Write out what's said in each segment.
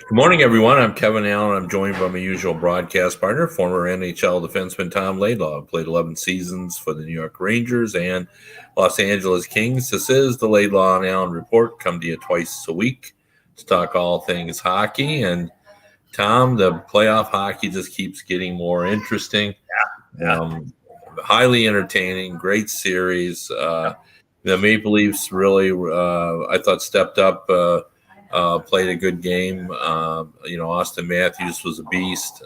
Good morning, everyone. I'm Kevin Allen. I'm joined by my usual broadcast partner, former NHL defenseman Tom Laidlaw. Played 11 seasons for the New York Rangers and Los Angeles Kings. This is the Laidlaw and Allen Report. Come to you twice a week to talk all things hockey. And Tom, the playoff hockey just keeps getting more interesting. Highly entertaining, great series. The Maple Leafs really, I thought, stepped up. Played a good game. Austin Matthews was a beast.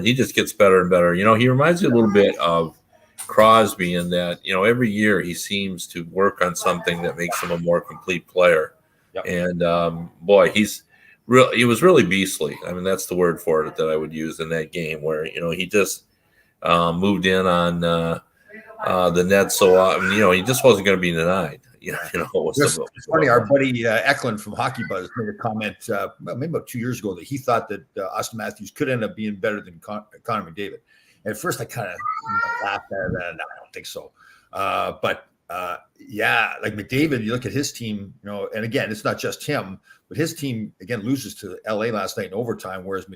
He just gets better and better. He reminds me a little bit of Crosby in that, every year he seems to work on something that makes him a more complete player. Yep. And he was really beastly. I mean, that's the word for it that I would use in that game where, he just moved in on the net so often. He just wasn't going to be denied. It's funny. Our buddy Eklund from Hockey Buzz made a comment maybe about 2 years ago that he thought that Austin Matthews could end up being better than Connor McDavid. And at first, I kind of laughed at it. No, I don't think so. But like McDavid, you look at his team, and again, it's not just him, but his team again loses to LA last night in overtime, whereas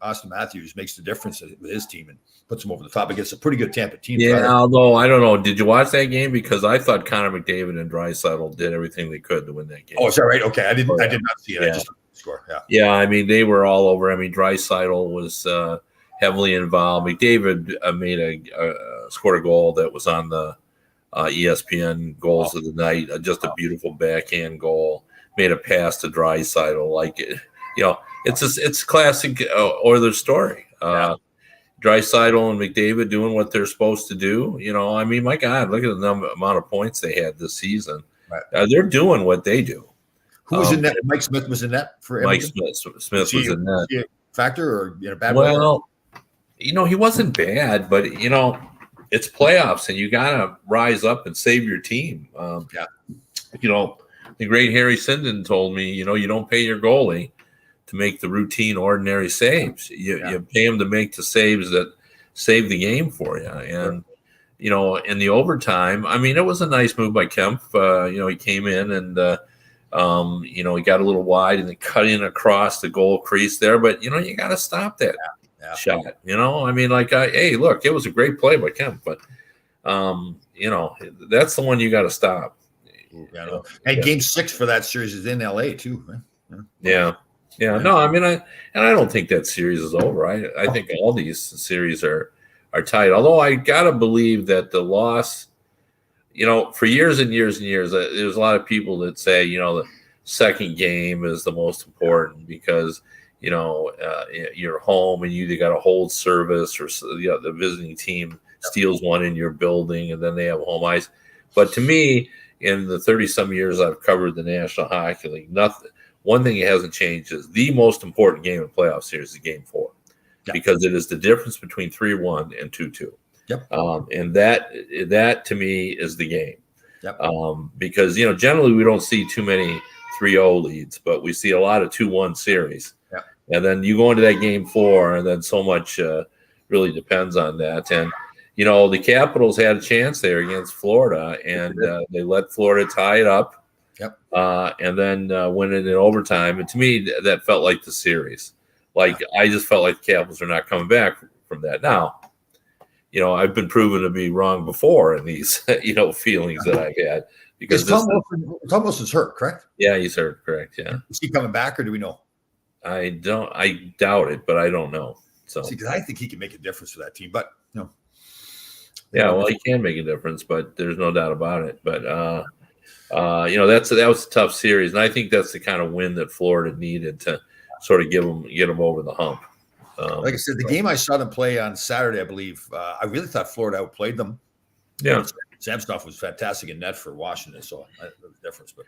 Austin Matthews makes the difference with his team and puts him over the top against a pretty good Tampa team. Yeah, although I don't know, did you watch that game? Because I thought Connor McDavid and Draisaitl did everything they could to win that game. Oh, is that right? Okay, I did not see it. Yeah. I just score. Yeah. I mean, they were all over. I mean, Draisaitl was heavily involved. McDavid scored a goal that was on the ESPN goals of the night. Just a beautiful backhand goal. Made a pass to Draisaitl. Like it, it's classic Oilers story. Draisaitl and McDavid doing what they're supposed to do. I mean, my God, look at the amount of points they had this season. Right. They're doing what they do. Who was in net? Mike Smith was in net for Edmonton? Mike Smith was in net. Factor or bad? Well, he wasn't bad, but it's playoffs and you gotta rise up and save your team. The great Harry Sinden told me, you don't pay your goalie to make the routine, ordinary saves. You pay him to make the saves that save the game for you. And, in the overtime, I mean, it was a nice move by Kemp. He came in and, he got a little wide and then cut in across the goal crease there. But, you got to stop that shot. I mean, hey, look, it was a great play by Kemp. But, that's the one you got to stop. And Game 6 for that series is in LA too, right? Yeah. No, I mean, I don't think that series is over. I think all these series are tight. Although I gotta believe that the loss, for years and years and years, there's a lot of people that say, the second game is the most important because you're home and you either got to hold service or the visiting team steals one in your building and then they have home ice. But to me, in the 30-some years I've covered the National Hockey League, one thing that hasn't changed is the most important game in the playoff series is Game 4, because it is the difference between 3-1 and 2-2. Yep. And that to me is the game. Yep. Because generally we don't see too many 3-0 leads, but we see a lot of 2-1 series. Yep. And then you go into that Game 4, and then so much really depends on that. And the Capitals had a chance there against Florida, and they let Florida tie it up. Yep. And then went in overtime. And to me, that felt like the series. I just felt like the Capitals are not coming back from that. Now, I've been proven to be wrong before in these, feelings that I've had. Because Tom Wilson is hurt, correct? Yeah, he's hurt, correct, yeah. Is he coming back, or do we know? I doubt it, but I don't know. So, because I think he can make a difference for that team, but Yeah, well, he can make a difference, but there's no doubt about it. But that was a tough series, and I think that's the kind of win that Florida needed to sort of get them over the hump. Like I said, the game I saw them play on Saturday, I believe, I really thought Florida outplayed them. Yeah, Samsonov was fantastic in net for Washington, so that was the difference. But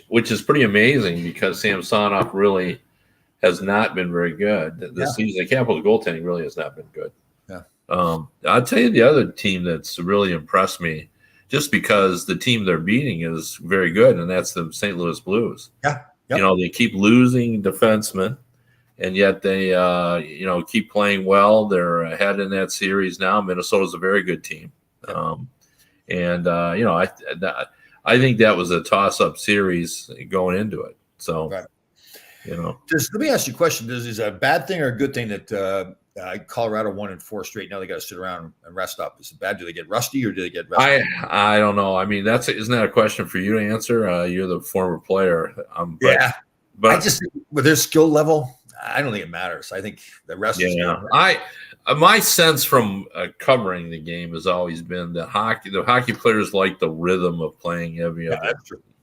which is pretty amazing because Samsonov really has not been very good this season. The Capitals goaltending really has not been good. I'll tell you the other team that's really impressed me, just because the team they're beating is very good, and that's the St. Louis Blues. Yeah. Yep. They keep losing defensemen, and yet they keep playing well. They're ahead in that series now. Minnesota's a very good team. I think that was a toss-up series going into it. So, right. Let me ask you a question. Is it a bad thing or a good thing that Colorado won in 4 straight? Now they got to sit around and rest up. Is it bad? Do they get rusty or do they get rusty? I don't know. I mean, isn't that a question for you to answer? You're the former player. But I just with their skill level, I don't think it matters. I think the rest is good. My sense from covering the game has always been that the hockey players like the rhythm of playing every other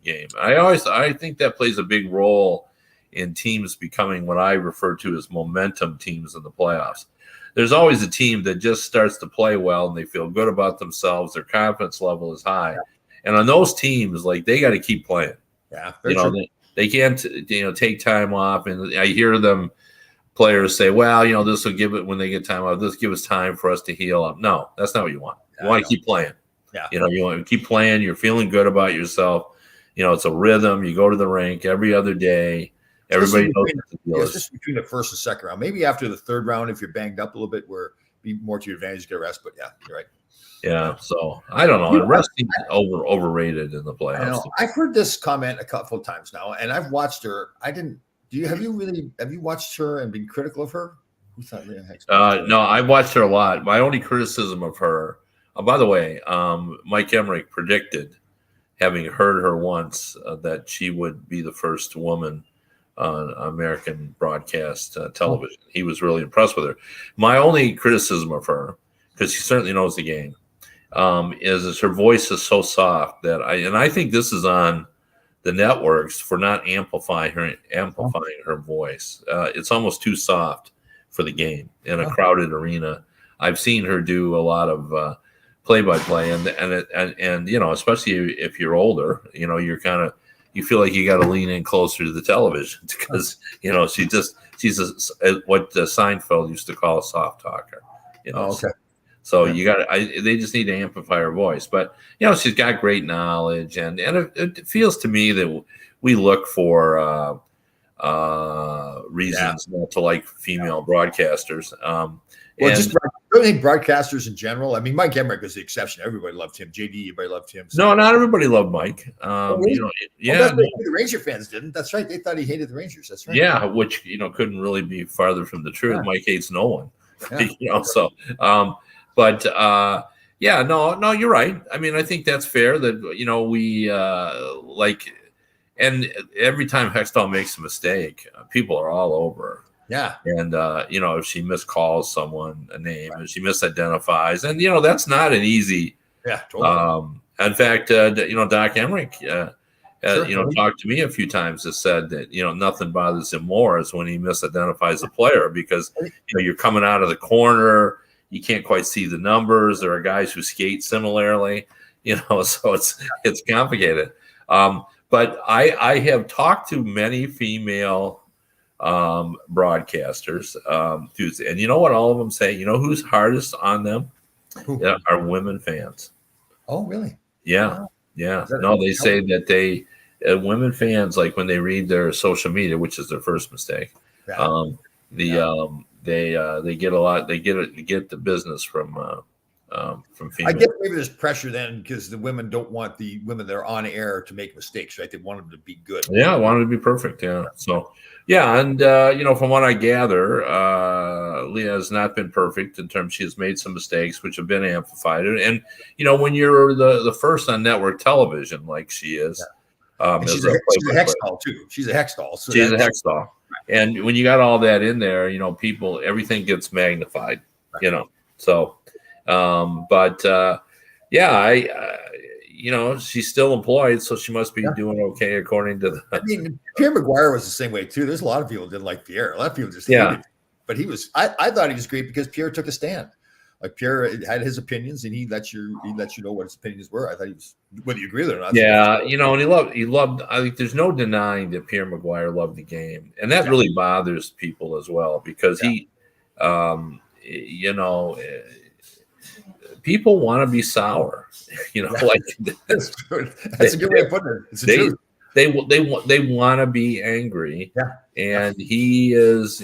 game. I think that plays a big role in teams becoming what I refer to as momentum teams in the playoffs. There's always a team that just starts to play well and they feel good about themselves. Their confidence level is high. And on those teams, like, they got to keep playing. Yeah. They can't, take time off. And I hear them players say, well, this will give it when they get time off. This give us time for us to heal up. No, that's not what you want. You want to keep playing. Yeah. You want to keep playing. You're feeling good about yourself. It's a rhythm. You go to the rink every other day. Everybody knows what the deal is. Just between the first and second round. Maybe after the third round, if you're banged up a little bit, where be more to your advantage to get a rest. But yeah, you're right. Yeah, so I don't know. Resting overrated in the playoffs. I know. I've heard this comment a couple of times now, and I've watched her. I didn't. Have you watched her and been critical of her? Who thought Leah Hextall? No, I watched her a lot. My only criticism of her. By the way, Mike Emmerich predicted, having heard her once, that she would be the first woman on American broadcast television. He was really impressed with her. My only criticism of her, because she certainly knows the game, is her voice is so soft that I think this is on the networks for not amplifying her voice. It's almost too soft for the game in a crowded arena. I've seen her do a lot of play-by-play, and especially if you're older, you're kind of, you feel like you got to lean in closer to the television because she's what Seinfeld used to call a soft talker. So you got they just need to amplify her voice. But, she's got great knowledge. And it feels to me that we look for reasons not to like female broadcasters. I think broadcasters in general. I mean, Mike Emmerich was the exception. Everybody loved him. JD, everybody loved him. So. No, not everybody loved Mike. The Ranger fans didn't. That's right. They thought he hated the Rangers. That's right. Yeah, which, couldn't really be farther from the truth. Yeah. Mike hates no one. Yeah. But no, you're right. I mean, I think that's fair that, we and every time Hextall makes a mistake, people are all over her. Yeah. And, if she miscalls someone a name and she misidentifies, and, that's not an easy. Yeah. Totally. In fact, Doc Emmerich, talked to me a few times and said that, nothing bothers him more is when he misidentifies a player because, you're coming out of the corner. You can't quite see the numbers. There are guys who skate similarly, so it's complicated. But I have talked to many female broadcasters, and you know what all of them say? You know who's hardest on them? Are women fans. Oh, really? Yeah. Yeah. No, they say that they women fans, like when they read their social media, which is their first mistake. Yeah. They get a lot. They get the business from females. I guess maybe there's pressure then because the women don't want the women that are on air to make mistakes, right? They want them to be good. Yeah, want them to be perfect. Yeah. So and from what I gather, Leah has not been perfect in terms. She has made some mistakes which have been amplified, and when you're the first on network television like she is, she's a Hextall too. She's a Hextall. So she's a Hextall. And when you got all that in there, everything gets magnified, So, she's still employed, so she must be doing okay according to the. I mean, Pierre McGuire was the same way too. There's a lot of people who didn't like Pierre. A lot of people just hated him. But he was. I thought he was great because Pierre took a stand. Like Pierre had his opinions, and he let you know what his opinions were. I thought he was, whether you agree with it or not. Yeah, and he loved. I think there's no denying that Pierre McGuire loved the game, and that really bothers people as well because he, people want to be sour. That's true. That's a good way of putting it. It's the truth. They want to be angry, and he is,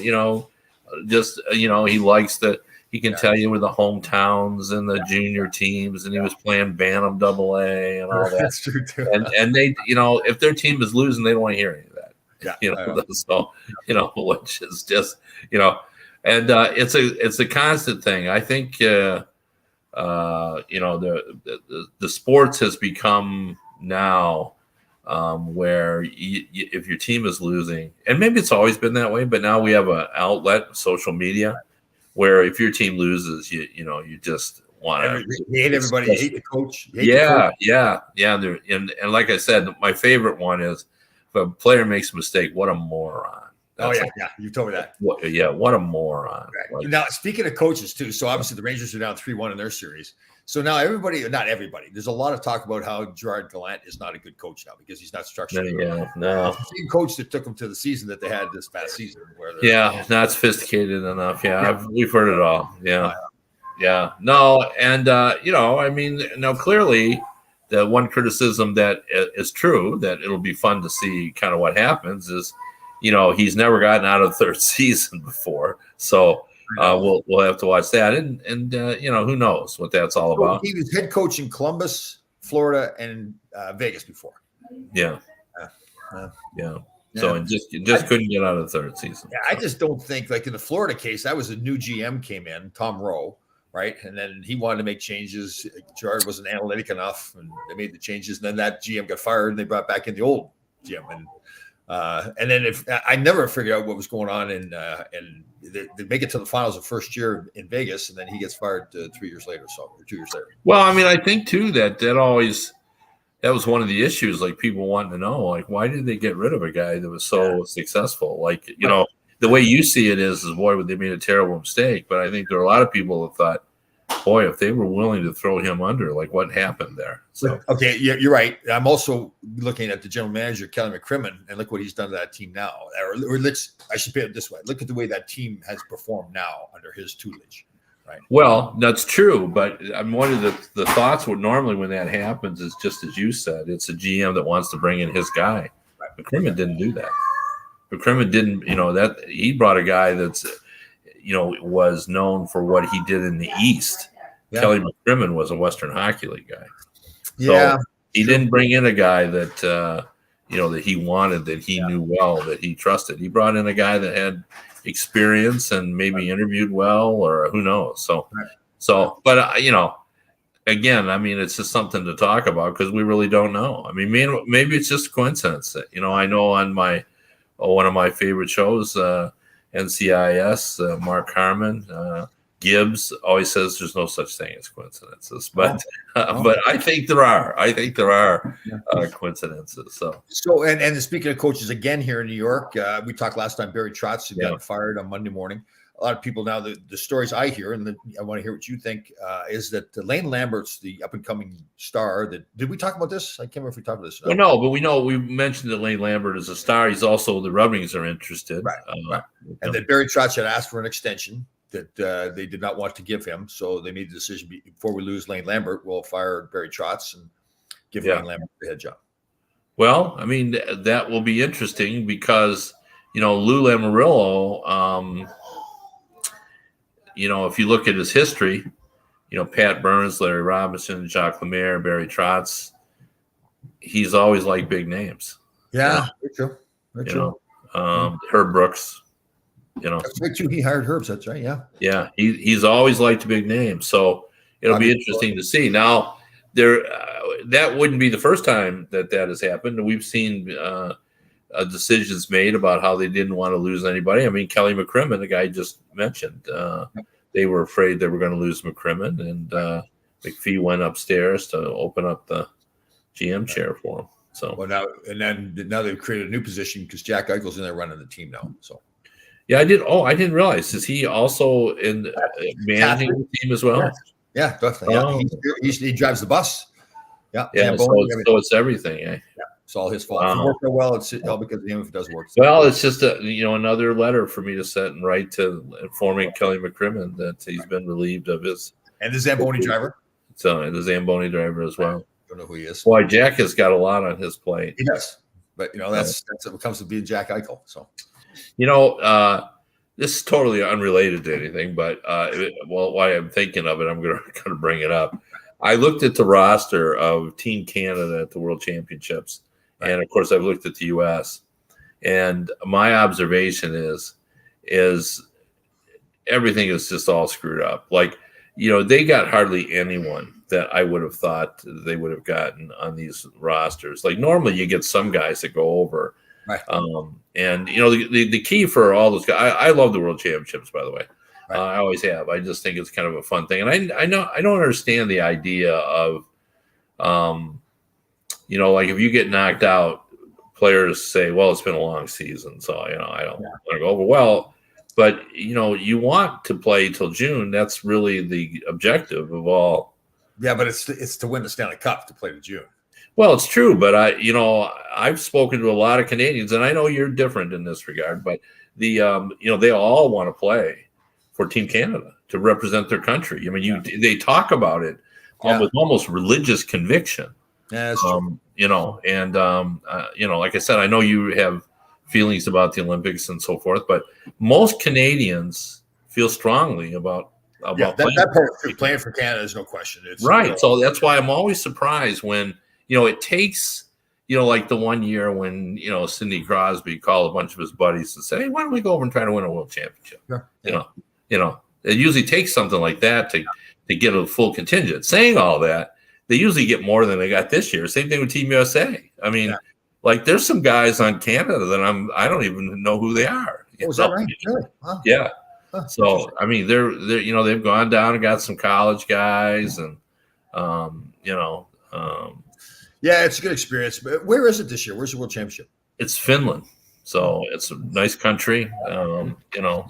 just he likes the. He can tell you with the hometowns and the junior teams, and he was playing Bantam AA and all that. That's true too. And they, if their team is losing, they don't want to hear any of that. Yeah, so which is just and it's a constant thing. I think the sports has become now where if your team is losing, and maybe it's always been that way, but now we have an outlet, social media, where if your team loses, you just want to hate everybody, hate the coach. Yeah. And like I said, my favorite one is if a player makes a mistake, what a moron. Yeah, you told me that. What a moron. Right. Now, speaking of coaches too, so obviously the Rangers are down 3-1 in their series. So now not everybody. There's a lot of talk about how Gerard Gallant is not a good coach now because he's not structured. No. It's the same coach that took them to the season that they had this past season. Not sophisticated enough. We've heard it all. Yeah. No, and clearly the one criticism that is true, that it'll be fun to see kind of what happens, is he's never gotten out of the third season before, so we'll have to watch that, and who knows what that's all about. He was head coach in Columbus, Florida, and Vegas before. So just couldn't get out of the third season. I just don't think, like in the Florida case, that was a new GM came in, Tom Rowe, right? And then he wanted to make changes. Gerard wasn't analytic enough, and they made the changes. And then that GM got fired, and they brought back in the old GM. And then if I never figured out what was going on, and they make it to the finals the first year in Vegas, and then he gets fired 3 years later, or 2 years later. Well, I mean, I think too that was one of the issues. Like people wanting to know, like, why did they get rid of a guy that was so successful? Like, the way you see it is boy, they made a terrible mistake. But I think there are a lot of people that thought, boy, if they were willing to throw him under, like what happened there? So okay, you're right. I'm also looking at the general manager, Kelly McCrimmon, and look what he's done to that team now. I should put it this way: look at the way that team has performed now under his tutelage. Right. Well, that's true, but one of the thoughts normally when that happens is just as you said, it's a GM that wants to bring in his guy. Right. McCrimmon didn't do that. McCrimmon didn't, that he brought a guy that's, was known for what he did in the East. Yeah. Kelly McCrimmon was a Western Hockey League guy. So he didn't bring in a guy that, that he wanted, that he knew well, that he trusted. He brought in a guy that had experience and maybe interviewed well, or who knows. But again, I mean, it's just something to talk about because we really don't know. I mean, maybe it's just a coincidence that, I know on one of my favorite shows, NCIS, Mark Harmon, Gibbs always says there's no such thing as coincidences, but I think there are. Coincidences. So and speaking of coaches again here in New York, we talked last time. Barry Trotz got fired on Monday morning. A lot of people now, the stories I hear, and I want to hear what you think, is that Lane Lambert's the up and coming star. Did we talk about this? I can't remember if we talked about this. Well, no, but we mentioned that Lane Lambert is a star. He's also the Red Wings are interested, right? And that Barry Trotz had asked for an extension that they did not want to give him, so they made the decision before we lose Lane Lambert, we'll fire Barry Trotz and give Lane Lambert the head job. Well, I mean that will be interesting because Lou Lamoriello. If you look at his history, Pat Burns, Larry Robinson, Jacques Lemaire, Barry Trotz, he's always liked big names. Yeah, very true. Herb Brooks, That's right, too. He hired Herbs, that's right, yeah. Yeah, he's always liked big names. So it'll be interesting to see. Now, that wouldn't be the first time that has happened. We've seen decisions made about how they didn't want to lose anybody. I mean, Kelly McCrimmon, the guy you just mentioned, they were afraid they were going to lose McCrimmon, and McPhee went upstairs to open up the GM chair for him. So now they've created a new position because Jack Eichel's in there running the team now. So I didn't realize. Is he also in managing the team as well? Yeah, definitely. Oh. Yeah. He drives the bus. Yeah. So it's everything. Eh? Yeah. It's all his fault. If it worked well, it's all because of him. If it doesn't work, well, it's just another letter for me to set and write to informing Kelly McCrimmon that he's been relieved of his the Zamboni driver. So and the Zamboni driver as well. I don't know who he is. Boy, Jack has got a lot on his plate. He does, but that's what comes to being Jack Eichel. So this is totally unrelated to anything, but while I'm thinking of it, I'm going to bring it up. I looked at the roster of Team Canada at the World Championships. And, of course, I've looked at the U.S. And my observation is everything is just all screwed up. Like, they got hardly anyone that I would have thought they would have gotten on these rosters. Like normally you get some guys that go over. Right. And the key for all those guys, I love the World Championships, by the way. Right. I always have. I just think it's kind of a fun thing. And I don't understand the idea of, like if you get knocked out, players say, well, it's been a long season, so I don't want to go over. Well, but you want to play till June. That's really the objective of all. Yeah, but it's to win the Stanley Cup to play to June. Well, it's true, but I've spoken to a lot of Canadians, and I know you're different in this regard, but they all want to play for Team Canada to represent their country. I mean, they talk about it with almost religious conviction. Yeah, that's true. Like I said, I know you have feelings about the Olympics and so forth, but most Canadians feel strongly about that part. Playing for Canada is no question. It's right. So that's why I'm always surprised when it takes like the one year when Sidney Crosby called a bunch of his buddies and said, hey, why don't we go over and try to win a world championship? Yeah. It usually takes something like that to get a full contingent. Saying all that, they usually get more than they got this year. Same thing with Team USA. I mean, like there's some guys on Canada that I don't even know who they are. Oh, is that right? Really? Wow. Yeah. So I mean, they're they've gone down and got some college guys, and yeah, it's a good experience. But where is it this year? Where's the World Championship? It's Finland. So it's a nice country.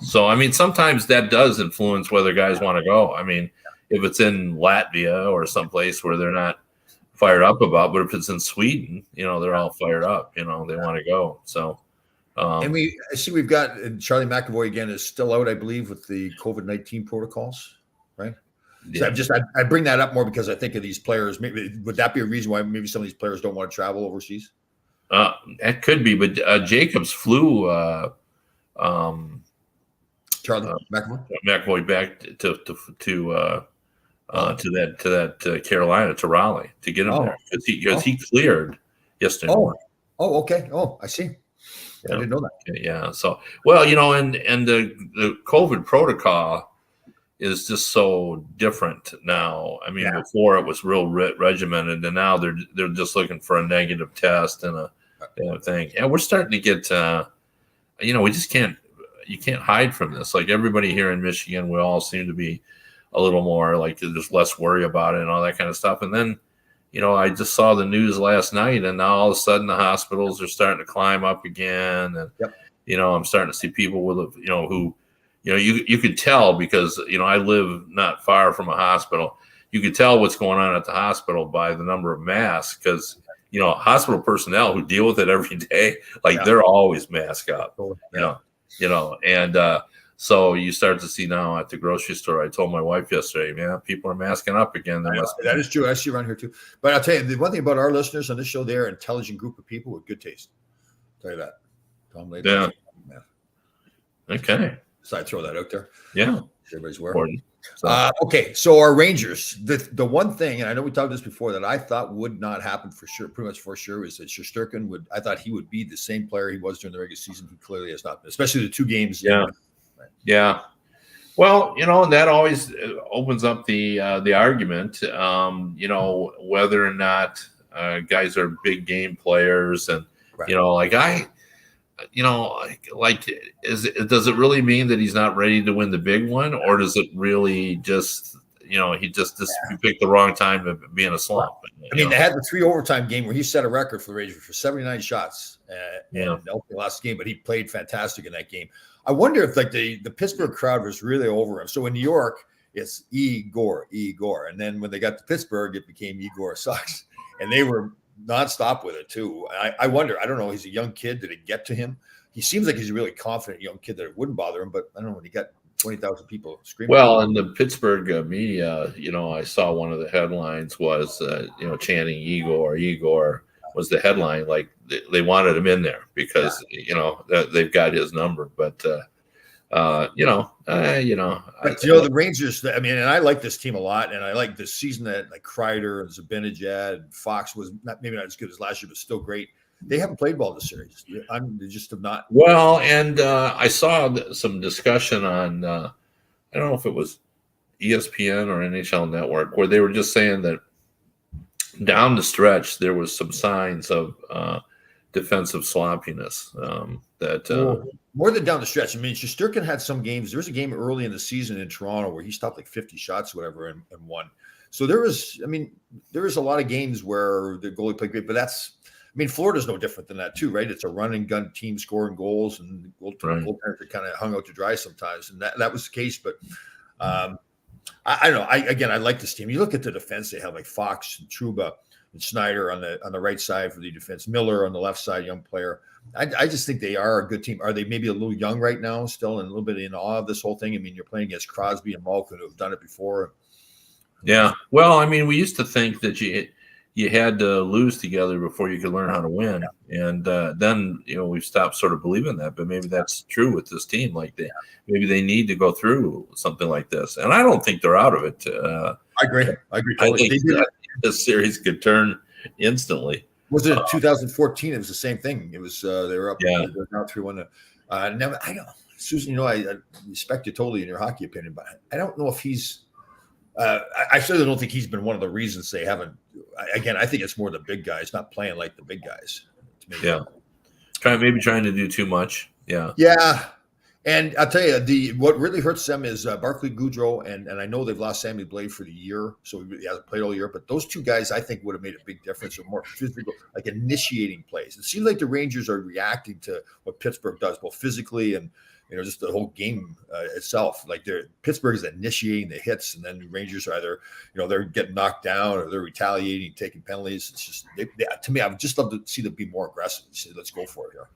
So I mean, sometimes that does influence whether guys want to go. I mean, if it's in Latvia or someplace where they're not fired up about, but if it's in Sweden, they're all fired up. They want to go. So. And we've got Charlie McAvoy again is still out, I believe, with the COVID-19 protocols, right? Yeah. So I bring that up more because I think of these players. Maybe would that be a reason why maybe some of these players don't want to travel overseas? That could be, but Jacobs flew Charlie McAvoy back to that Carolina, to Raleigh, to get him there because he cleared yesterday. Oh, okay. Oh, I see. I didn't know that. Yeah. So, well, and the COVID protocol is just so different now. I mean, before it was real regimented, and now they're just looking for a negative test and a thing. And we're starting to get, we just can't. You can't hide from this. Like everybody here in Michigan, we all seem to be a little more like there's less worry about it and all that kind of stuff. And then, I just saw the news last night, and now all of a sudden the hospitals are starting to climb up again. And, I'm starting to see people with, who, you could tell because, I live not far from a hospital. You could tell what's going on at the hospital by the number of masks because, hospital personnel who deal with it every day, they're always masked up, so you start to see now at the grocery store. I told my wife yesterday, man, people are masking up again. That is true. I see around here too. But I'll tell you, the one thing about our listeners on this show, they're an intelligent group of people with good taste. I'll tell you that. Tom Latham. Yeah. Okay. So I throw that out there. Yeah. Everybody's wearing. So. Okay. So our Rangers, the one thing, and I know we talked this before, that I thought would not happen for sure, pretty much for sure, is that Shesterkin I thought he would be the same player he was during the regular season. He clearly has not been, especially the 2 games. Yeah. Yeah. Well, that always opens up the argument, whether or not guys are big game players. And, does it really mean that he's not ready to win the big one? Or does it really just, he just picked the wrong time to be in a slump? They had the 3 overtime game where he set a record for the Rangers for 79 shots. And the last game, but he played fantastic in that game. I wonder if the Pittsburgh crowd was really over him. So in New York, it's Igor. And then when they got to Pittsburgh, it became Igor sucks. And they were nonstop with it too. I wonder, I don't know, he's a young kid. Did it get to him? He seems like he's a really confident young kid that it wouldn't bother him, but I don't know when he got 20,000 people screaming. Well, in the Pittsburgh media, I saw one of the headlines was, chanting Igor was the headline. Like they wanted him in there because, they've got his number, but, But the Rangers, and I like this team a lot, and I like this season that Kreider and Zibanejad and Fox was maybe not as good as last year, but still great. they haven't played well this series. They just have not. Well, and I saw some discussion on I don't know if it was ESPN or NHL Network where they were just saying that down the stretch there was some signs of defensive sloppiness. More than down the stretch. I mean, Shesterkin had some games. There was a game early in the season in Toronto where he stopped like 50 shots, whatever, and won. So there was a lot of games where the goalie played great, but Florida's no different than that too, right? It's a run and gun team scoring goals, and the goaltenders are kind of hung out to dry sometimes, and that was the case. But I don't know. I like this team. You look at the defense; they have like Fox and Trouba and Schneider on the right side for the defense, Miller on the left side, young player. I just think they are a good team. Are they maybe a little young right now, still, and a little bit in awe of this whole thing? I mean, you're playing against Crosby and Malkin, who have done it before. Yeah. Well, I mean, we used to think that you had to lose together before you could learn how to win, and then we've stopped sort of believing that. But maybe that's true with this team. Like maybe they need to go through something like this, and I don't think they're out of it. I agree. Totally. I think this series could turn instantly. Was it 2014? It was the same thing. It was they were up. Yeah. They were down 3-1. Now I don't, Susan. I respect you totally in your hockey opinion, but I don't know if he's. I certainly don't think he's been one of the reasons they haven't. Again, I think it's more the big guys not playing like the big guys. Yeah, trying to do too much. Yeah. Yeah. And I'll tell you, what really hurts them is Barclay Goudreau, and I know they've lost Sammy Blais for the year, so he hasn't played all year. But those two guys, I think, would have made a big difference, or more physical, like initiating plays. It seems like the Rangers are reacting to what Pittsburgh does, both physically and just the whole game itself. Like Pittsburgh is initiating the hits, and then the Rangers are either they're getting knocked down or they're retaliating, taking penalties. It's just to me, I would just love to see them be more aggressive. Say, let's go for it here.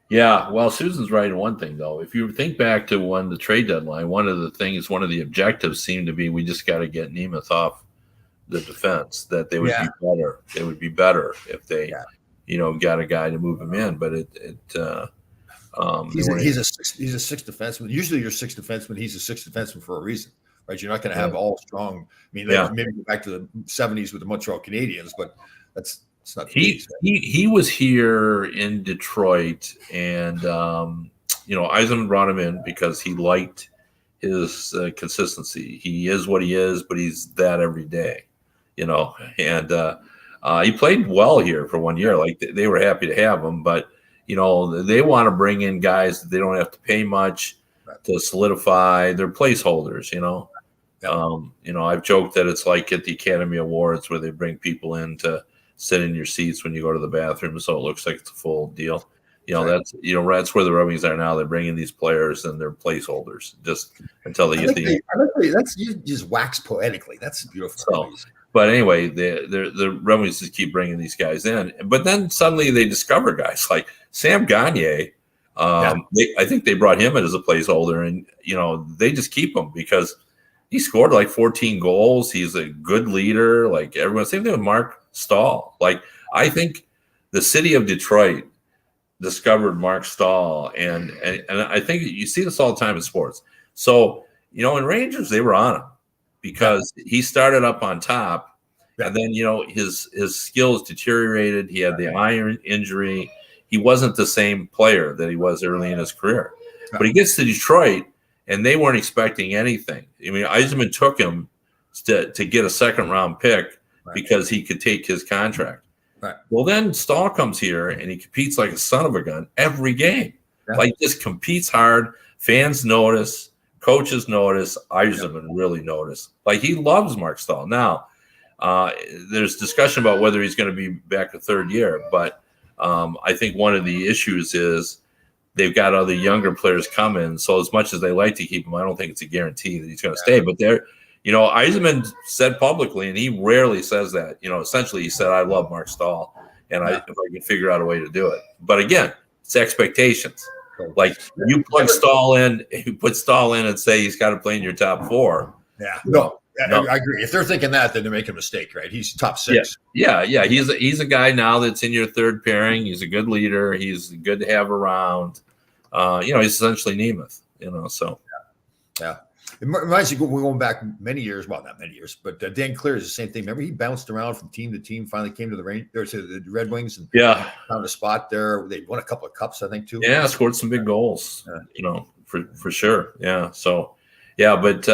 Yeah, well, Susan's right in one thing, though. If you think back to the trade deadline, one of the objectives seemed to be we just got to get Nemeth off the defense, that they would be better. They would be better if they, got a guy to move him in. But he's a sixth defenseman. Usually you're sixth defenseman. He's a sixth defenseman for a reason, right? You're not going to have all strong. I mean, maybe go back to the 70s with the Montreal Canadiens, but it's not he was here in Detroit, and Yzerman brought him in because he liked his consistency. He is what he is, but he's that every day, and he played well here for 1 year. Like they were happy to have him, but they want to bring in guys that they don't have to pay much to solidify their placeholders. I've joked that it's like at the Academy Awards where they bring people in to sit in your seats when you go to the bathroom, so it looks like it's a full deal. That's where the Red Wings are now. They're bringing these players and they're placeholders just until they get that's you just wax poetically. That's beautiful. So, but anyway, the Red Wings just keep bringing these guys in, but then suddenly they discover guys like Sam Gagner. I think they brought him in as a placeholder, and they just keep him because he scored like 14 goals. He's a good leader, like everyone. Same thing with Mark Stahl. Like I think the city of Detroit discovered Mark Stahl, and I think you see this all the time in sports. So in Rangers they were on him because he started up on top, and then his skills deteriorated. He had the iron injury. He wasn't the same player that he was early in his career. But he gets to Detroit, and they weren't expecting anything. I mean, Yzerman took him to get a second-round pick because he could take his contract. Right. Well, then Stahl comes here, and he competes like a son of a gun every game. Yeah. Like, just competes hard. Fans notice. Coaches notice. Yzerman really notice. Like, he loves Mark Stahl. Now, there's discussion about whether he's going to be back a third year, but I think one of the issues is they've got other younger players coming. So as much as they like to keep him, I don't think it's a guarantee that he's going to stay. But Yzerman said publicly, and he rarely says that, essentially he said, I love Mark Stahl, and if I can figure out a way to do it. But again, it's expectations. Like you put Stahl in and say he's got to play in your top four. Yeah. No. I agree. If they're thinking that, then they're making a mistake, right? He's top six. Yeah. He's a guy now that's in your third pairing. He's a good leader. He's good to have around. He's essentially Nemeth. So. Yeah. It reminds me, we're going back many years. Well, not many years, but Dan Clear is the same thing. Remember, he bounced around from team to team. Finally, came to the Red Wings and found a spot there. They won a couple of cups, I think, too. Yeah, scored some big goals. For sure. Yeah. So, yeah, but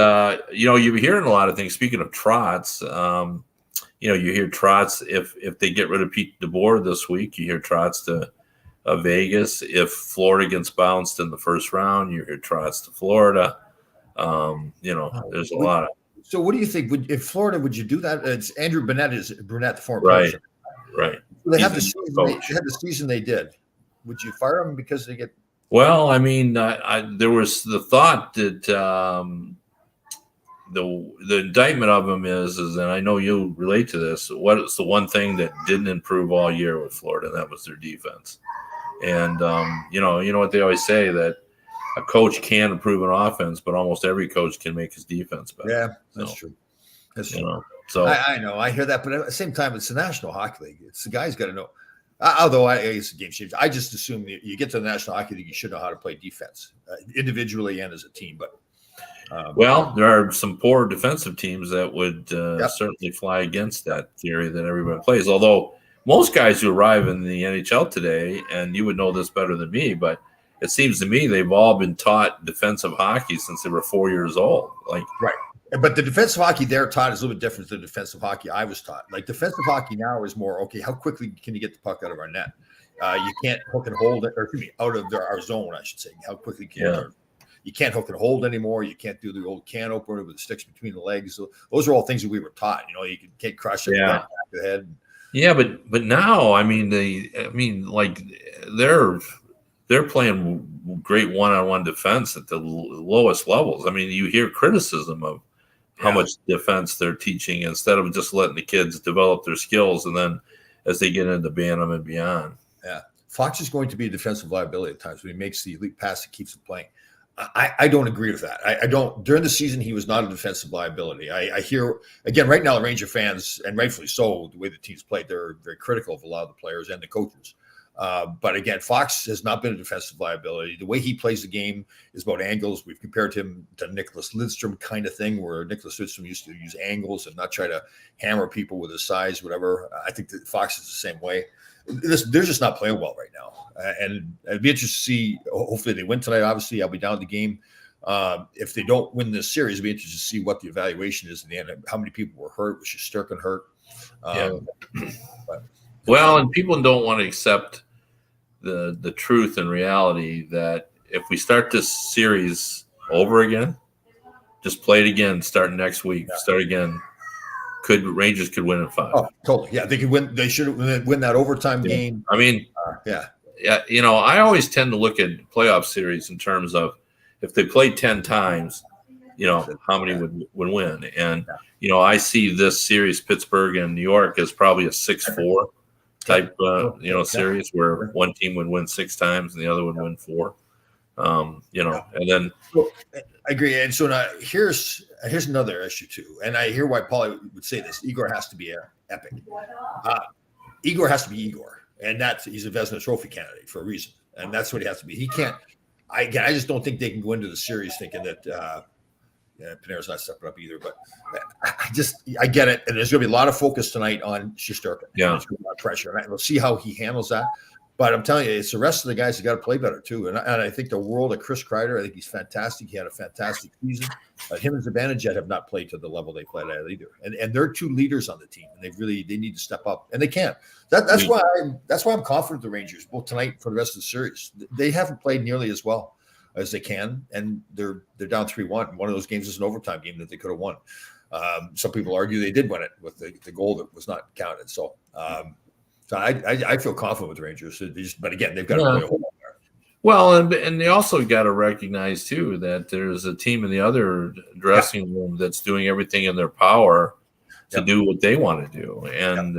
you're hearing a lot of things. Speaking of Trotz, you hear Trotz if they get rid of Pete DeBoer this week. You hear Trotz to Vegas. If Florida gets bounced in the first round, you hear Trotz to Florida. There's a lot of. So, what do you think? If Florida, would you do that? It's Andrew Burnett, the former right, president. right. They had the season they did. Would you fire them because they get? Well, I mean, there was the thought that the indictment of him is, and I know you relate to this. What is the one thing that didn't improve all year with Florida? And that was their defense. And you know what they always say, that a coach can improve an offense, but almost every coach can make his defense better. Yeah, that's true. That's true. So I know, I hear that, but at the same time, it's the National Hockey League. It's the guys got to know. Although it's a game changer, I just assume that you get to the National Hockey League, you should know how to play defense individually and as a team. But there are some poor defensive teams that would certainly fly against that theory that everyone plays. Although most guys who arrive in the NHL today, and you would know this better than me, but it seems to me they've all been taught defensive hockey since they were 4 years old. Right. But the defensive hockey they're taught is a little bit different than the defensive hockey I was taught. Like defensive hockey now is more, okay, how quickly can you get the puck out of our net? You can't hook and hold it, or excuse me, out of our zone, I should say. How quickly can you can't hook and hold anymore. You can't do the old can opener with the sticks between the legs. So those are all things that we were taught. You can't crush it back of the head. Yeah, but now, they're playing great one-on-one defense at the lowest levels. I mean, you hear criticism of how much defense they're teaching instead of just letting the kids develop their skills, and then as they get into Bantam and beyond. Yeah, Fox is going to be a defensive liability at times when he makes the elite pass that keeps him playing. I don't agree with that. I don't. During the season, he was not a defensive liability. I hear, again, right now, the Ranger fans, and rightfully so, the way the team's played, they're very critical of a lot of the players and the coaches. But again, Fox has not been a defensive liability. The way he plays the game is about angles. We've compared him to Nicholas Lidstrom kind of thing, where Nicholas Lidstrom used to use angles and not try to hammer people with his size, whatever. I think that Fox is the same way. They're just not playing well right now. And I'd be interested to see, hopefully they win tonight. Obviously, I'll be down at the game. If they don't win this series, I'd be interested to see what the evaluation is in the end. How many people were hurt? Was Shesterkin hurt? And people don't want to accept the truth and reality that if we start this series over again, just play it again, start next week, start again, Rangers could win in 5. Oh, totally. Yeah, they could win. They should win that overtime game. I mean, I always tend to look at playoff series in terms of if they played 10 times, how many would win. And, I see this series, Pittsburgh and New York, as probably a 6-4 type, series where one team would win 6 times and the other would win 4. And then I agree. And so now here's another issue too. And I hear why Paulie would say this. Igor has to be epic. Igor has to be Igor, and he's a Vezina Trophy candidate for a reason. And that's what he has to be. He can't. I just don't think they can go into the series thinking that Panarin's not stepping up either. But I get it. And there's going to be a lot of focus tonight on Shesterkin. Yeah, there's going to be a lot of pressure, and we'll see how he handles that. But I'm telling you, it's the rest of the guys who got to play better too. And I think the world of Chris Kreider, I think he's fantastic. He had a fantastic season. Him and Zibanejad have not played to the level they played at either. And they're 2 leaders on the team, and they need to step up, and they can. That's why I'm confident the Rangers both tonight for the rest of the series. They haven't played nearly as well as they can, and they're down 3-1. One of those games is an overtime game that they could have won. Some people argue they did win it with the goal that was not counted. So I feel confident with the Rangers. But again, they've got to play a whole lot there. Well, and they also got to recognize too that there's a team in the other dressing room that's doing everything in their power to do what they want to do. And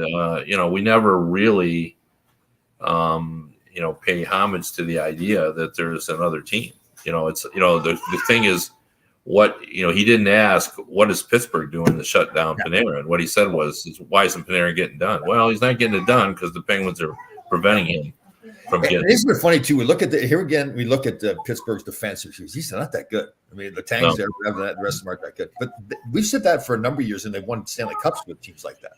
we never really pay homage to the idea that there's another team. The thing is, what he didn't ask, what is Pittsburgh doing to shut down Panarin? What he said was, why isn't Panarin getting done? Well, he's not getting it done because the Penguins are preventing him. from getting. Isn't it funny too? We look at here again. We look at Pittsburgh's defensive issues. He's not that good. I mean, the Tangs there, the rest of them aren't that good. But we've said that for a number of years, and they've won Stanley Cups with teams like that.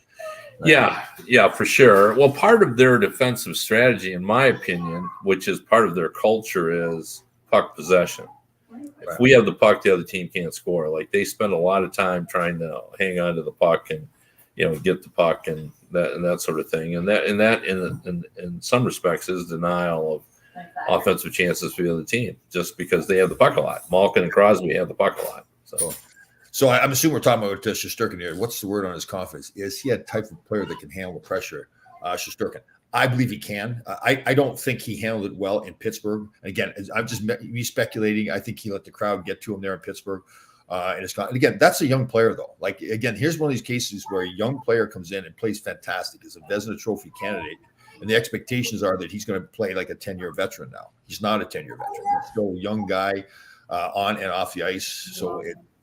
Yeah, for sure. Well, part of their defensive strategy, in my opinion, which is part of their culture, is puck possession. If we have the puck, the other team can't score. Like, they spend a lot of time trying to hang on to the puck and, get the puck and that sort of thing. And that in some respects is denial of offensive chances for the other team, just because they have the puck a lot. Malkin and Crosby have the puck a lot. So I'm assuming we're talking about Shesterkin here. What's the word on his confidence? Is he a type of player that can handle the pressure? Shesterkin. I believe he can. I don't think he handled it well in Pittsburgh. Again, I'm just me speculating. I think he let the crowd get to him there in Pittsburgh. And again, that's a young player, though. Like, again, here's one of these cases where a young player comes in and plays fantastic as a Vezina Trophy candidate. And the expectations are that he's going to play like a 10-year veteran now. He's not a 10-year veteran. He's still a young guy on and off the ice. So,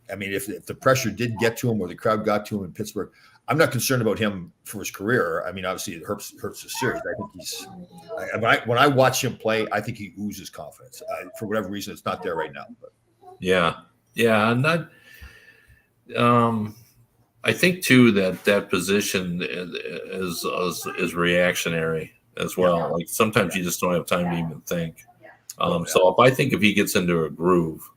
if the pressure did get to him or the crowd got to him in Pittsburgh, I'm not concerned about him for his career. I mean, obviously it hurts the series. I think when I watch him play, I think he oozes confidence. For whatever reason, it's not there right now. But. Yeah, and that, I think too that position is reactionary as well. Yeah. Like, sometimes you just don't have time to even think. So if he gets into a groove,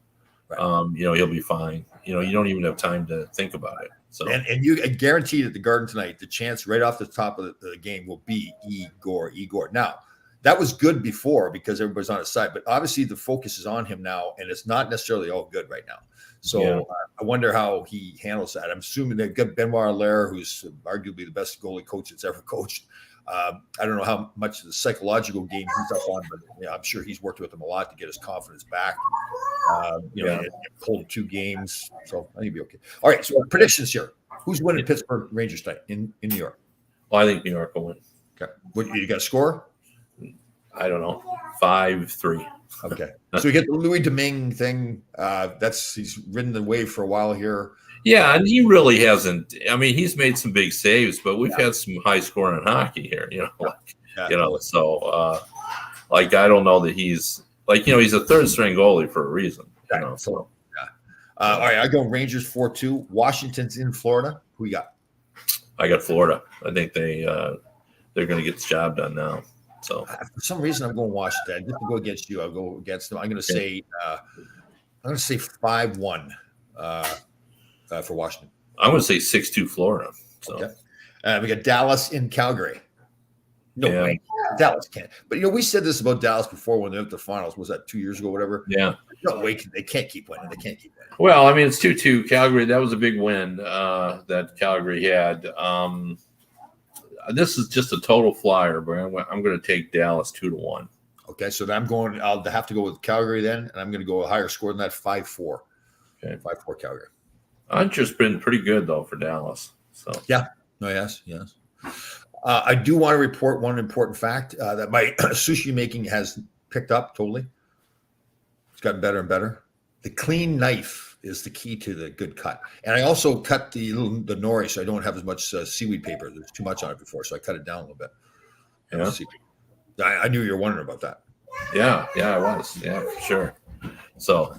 he'll be fine. You don't even have time to think about it. So, and you guaranteed at the Garden tonight, the chance right off the top of the game will be Igor. Now, that was good before because everybody's on his side, but obviously the focus is on him now, and it's not necessarily all good right now. So I wonder how he handles that. I'm assuming they've got Benoit Allaire, who's arguably the best goalie coach that's ever coached. I don't know how much of the psychological game he's up on, but I'm sure he's worked with him a lot to get his confidence back. Pulled 2 games, so I think he'll be okay. All right, so predictions here. Who's winning Pittsburgh Rangers tonight in New York? Well, I think New York will win. Okay. What, you got a score? I don't know. 5-3. Okay. So we get the Louis Domingue thing. He's ridden the wave for a while here. Yeah, and he really hasn't. I mean, he's made some big saves, but we've had some high scoring hockey here. So I don't know that he's he's a third string goalie for a reason. All right, I go Rangers 4-2. Washington's in Florida. Who you got? I got Florida. I think they're going to get the job done now. So for some reason, I'm going Washington. Just to go against you, I'll go against them. I'm going to say 5-1 for Washington. I'm going to say 6-2 Florida. So we got Dallas in Calgary. No way. Dallas can't. But we said this about Dallas before when they went to the finals. Was that 2 years ago, whatever? Yeah. No way. They can't keep winning. They can't keep winning. Well, I mean, it's 2-2 Calgary. That was a big win that Calgary had. This is just a total flyer, but I'm going to take Dallas 2-1. Okay, so then I'll have to go with Calgary then, and I'm going to go a higher score than that, 5-4. Okay, 5-4 Calgary. Hunter's been pretty good though for Dallas. So yes. I do want to report one important fact that my sushi making has picked up totally. It's gotten better and better. The clean knife is the key to the good cut. And I also cut the nori so I don't have as much seaweed paper. There's too much on it before, so I cut it down a little bit. Yeah. I knew you were wondering about that. Yeah, I was. Yeah, for sure. So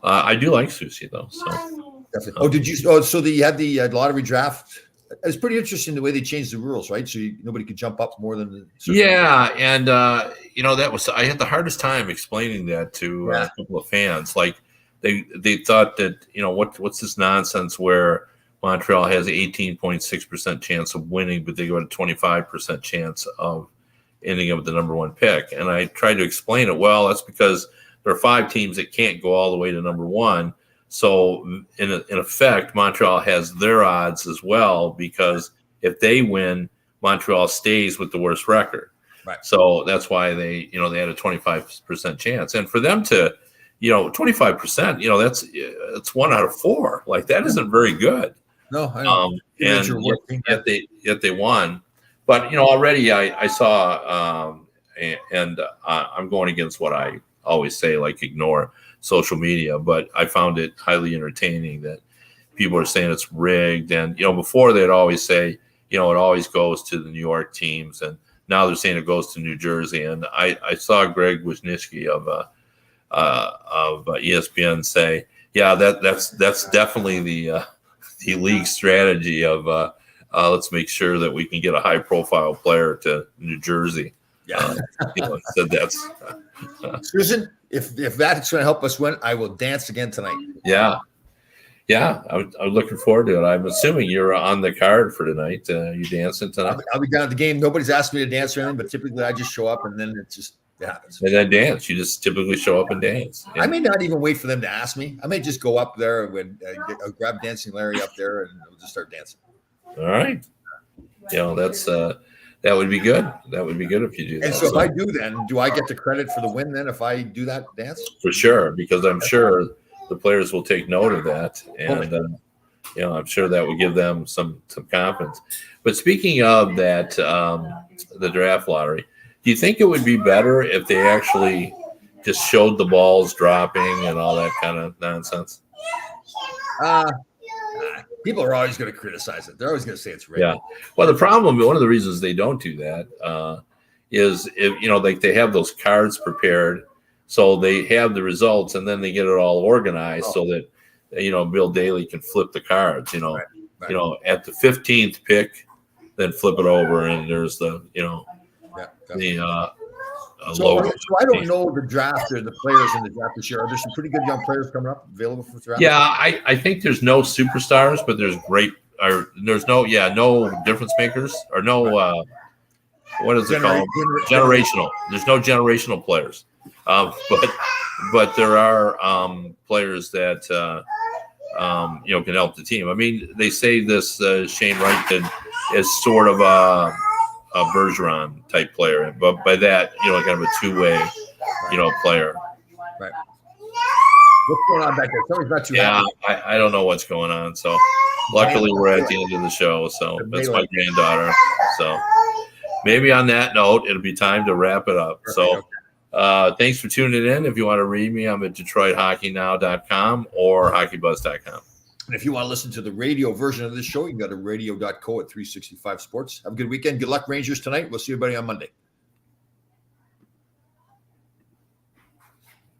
I do like sushi though. So. Definitely. Did you? So you had the lottery draft. It's pretty interesting the way they changed the rules, right? So nobody could jump up more than. And that was I had the hardest time explaining that to a couple of fans. Like they thought that what's this nonsense where Montreal has an 18.6% chance of winning, but they got a 25% chance of ending up with the number 1 pick. And I tried to explain it. Well, that's because there are 5 teams that can't go all the way to number 1. So in effect, Montreal has their odds as well, because if they win, Montreal stays with the worst record. Right. So that's why they had a 25% chance. And for them to, 25%, that's 1 out of 4. Like, that isn't very good. No, I know. And yet they won. But already I saw, and I'm going against what I always say, like, ignore social media, but I found it highly entertaining that people are saying it's rigged. And, before they'd always say, it always goes to the New York teams, and now they're saying it goes to New Jersey. And I saw Greg Wisniewski of ESPN say, yeah, that's definitely the league strategy of let's make sure that we can get a high profile player to New Jersey. Yeah, said that's Susan. If that's going to help us win, I will dance again tonight. Yeah. I'm looking forward to it. I'm assuming you're on the card for tonight. You dancing tonight? I'll be down at the game. Nobody's asked me to dance or anything, but typically I just show up and then it happens. And then dance. You just typically show up and dance. I may not even wait for them to ask me. I may just go up there and grab Dancing Larry up there and we'll just start dancing. All right. That's that would be good. That would be good if you do that. And so if I do, then do I get the credit for the win then if I do that dance? For sure, because I'm sure the players will take note of that, and I'm sure that would give them some confidence. But speaking of that, the draft lottery, do you think it would be better if they actually just showed the balls dropping and all that kind of nonsense? People are always going to criticize it. They're always going to say it's rigged. Yeah. Well, the problem, one of the reasons they don't do that is if like they have those cards prepared, so they have the results and then they get it all organized so that Bill Daly can flip the cards. Right. At the 15th pick, then flip it over and there's the So I don't know the draft or the players in the draft this year. Are there some pretty good young players coming up available for draft? Yeah, I think there's no superstars, but there's there's no difference makers or no what is it called? Generational. There's no generational players, but there are players that can help the team. I mean, they say this Shane Wright is sort of a Bergeron type player, but by that, kind of a two-way, player. Right. What's going on back there? Somebody's not too happy. I don't know what's going on. So luckily we're at the end of the show. So that's my granddaughter. So maybe on that note, it'll be time to wrap it up. So thanks for tuning in. If you want to read me, I'm at DetroitHockeyNow.com or HockeyBuzz.com. And if you want to listen to the radio version of this show, you can go to radio.co at 365 Sports. Have a good weekend. Good luck, Rangers, tonight. We'll see everybody on Monday.